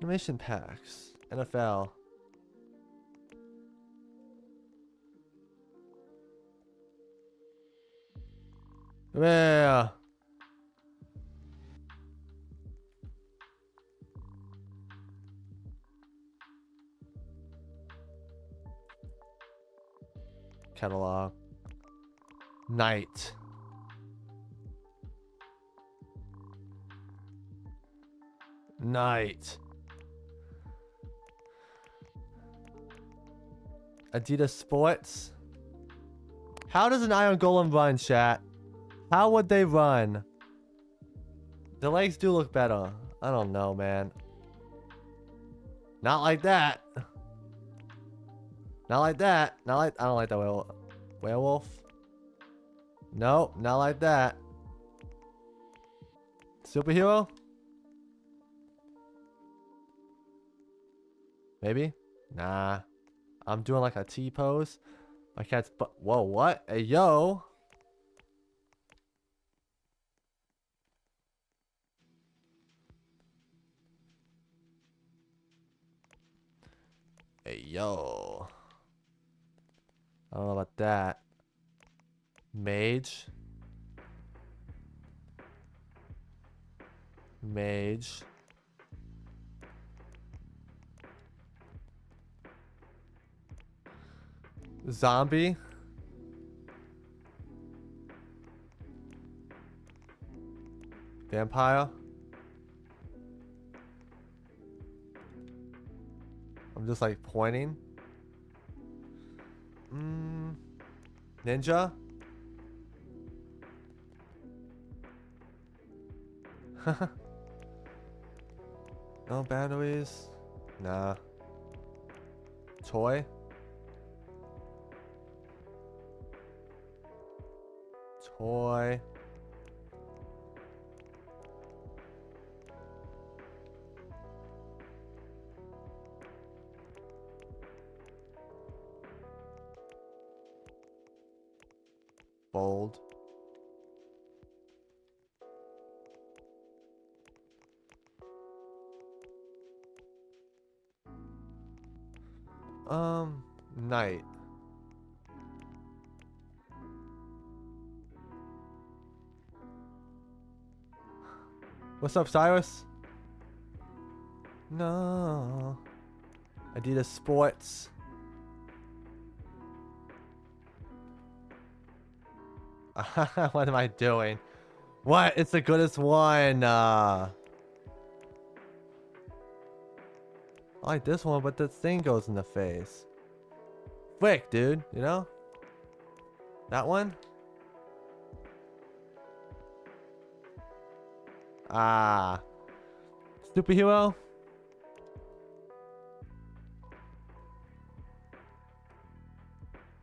Animation packs. NFL. Yeah. Catalog. Night. Night. Adidas Sports. How does an Iron Golem run, chat? How would they run? The legs do look better. I don't know, man. Not like that. Not like that. Not like... I don't like the werewolf. No, not like that. Superhero? Maybe? Nah. I'm doing like a T pose. My cat's whoa, what? Hey, yo. Hey, yo. I don't know about that. Mage. Mage. Zombie. Vampire. I'm just like pointing. Ninja. No batteries. Nah. Toy. Toy. Bold. Night. What's up, Cyrus? No. Adidas Sports. What am I doing? What? It's the goodest one. I like this one, but the thing goes in the face. Frick, dude. You know? That one? Ah. Superhero?